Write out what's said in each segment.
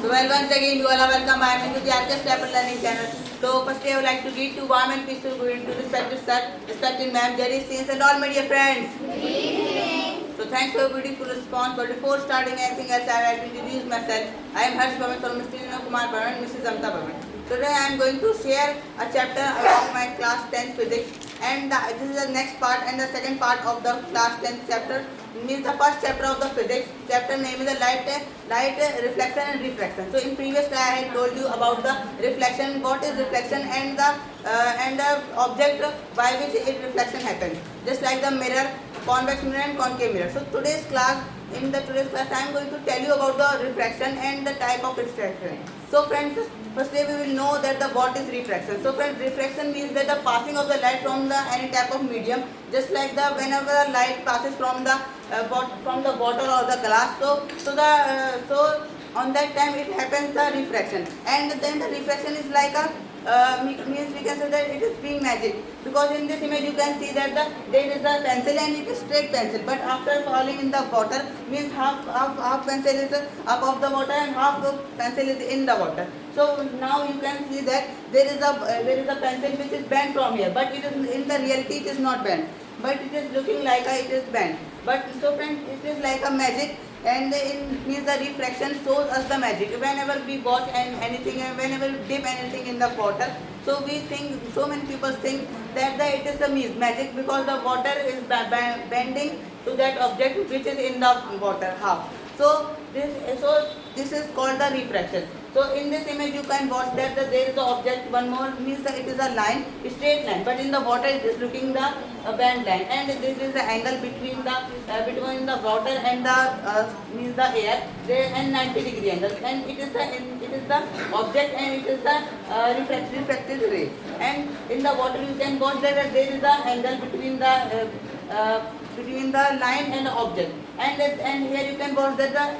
Well, once again, you all are welcome. I am into the Arcus Chapel Learning Channel. So, firstly, I would like to greet to warm and peaceful greeting to respected sir, respected ma'am, Jerry, Saints, and all my dear friends. So, thanks for your beautiful response. But before starting anything else, I would like to introduce myself. I am Harsh Bhavan from Mr. Nino Kumar Bhavan and Mrs. Amta Bhavan. Today, I am going to share a chapter of my class 10 physics, and this is the next part and the second part of the class 10 chapter. Means the first chapter of the physics. Chapter name is the light reflection and refraction. So in previous class I had told you about the reflection, what is reflection, and the object by which it reflection happens. Just like the mirror, convex mirror and concave mirror. So today's class I am going to tell you about the refraction and the type of refraction. So friends, firstly we will know that what is refraction. So friends, refraction means that the passing of the light from the any type of medium, just like whenever the light passes from the bottle or the glass. So on that time it happens the refraction, and then the refraction is like a means we can say that it is being magic, because in this image you can see that there is a pencil and it is straight pencil, but after falling in the water, means half pencil is up of the water and half pencil is in the water. So now you can see that there is a pencil which is bent from here, but it is in the reality it is not bent, but it is looking like it is bent. But so friends, it is like a magic, and it means the refraction shows us the magic. Whenever we watch anything and whenever we dip anything in the water, so many people think that it is a magic, because the water is bending to that object which is in the water half. So this is called the refraction. So in this image you can watch that there is the object, one more means that it is a line, a straight line, but in the water it is looking the bend line, and this is the angle between the water and the means the air, there, and 90-degree angle, and it is the object, and it is the refracted ray. And in the water you can watch that there is the angle between the line and the object, and here you can watch that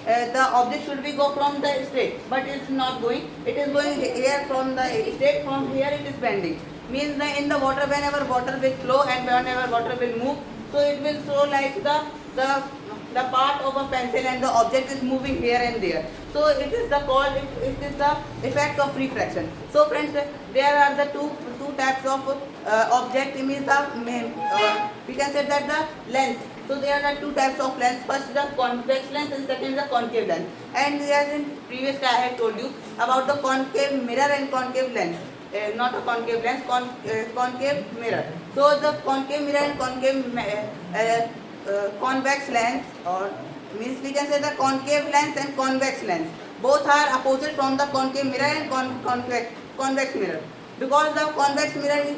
the object should be go from the straight, but it is not going. It is going here from the straight. From here it is bending. Means that in the water, whenever water will flow and whenever water will move, so it will show like the part of a pencil and the object is moving here and there. So it is the effect of refraction. So friends, there are the two types of object. Means we can say that the lens. So there are two types of lens. First the convex lens and second the concave lens. And as in previous I had told you about the concave mirror and concave lens. Not a concave lens, concave mirror. So the concave mirror and convex lens, or means we can say the concave lens and convex lens, both are opposite from the concave mirror and convex mirror, because the convex mirror is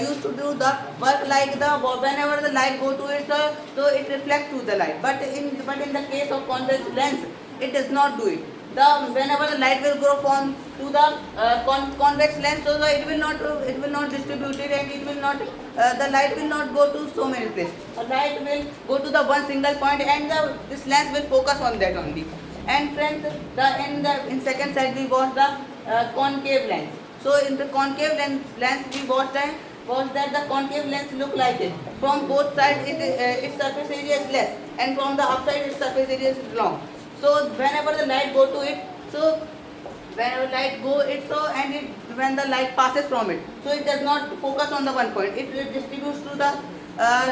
used to do the work like whenever the light go to it, so it reflects to the light, but in the case of convex lens it does not do it. Whenever the light will go from to the convex lens, so it will not distribute it, and it will not the light will not go to so many places. The light will go to the one single point, and this lens will focus on that only. And friends, in second side we watch the concave lens. So in the concave lens we watch that the concave lens look like it. From both sides its surface area is less, and from the upside its surface area is long. So whenever the light go to it, when the light passes from it, so it does not focus on the one point. It distributes to the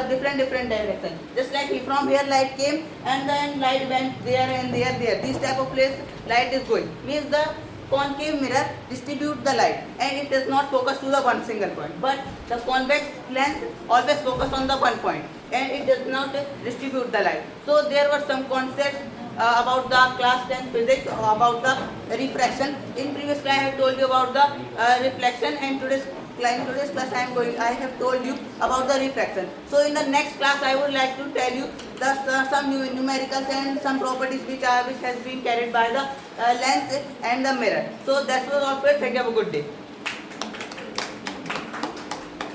different direction. Just like from here light came and then light went there and there. This type of place light is going. Means the concave mirror distribute the light, and it does not focus to the one single point. But the convex lens always focus on the one point, and it does not distribute the light. So there were some concepts about the class 10 physics, about the refraction. In previous class I have told you about the reflection, and today's class I have told you about the refraction. So in the next class I would like to tell you some numericals and some properties which has been carried by the lens and the mirror. So that was all for it. Thank you. Have a good day.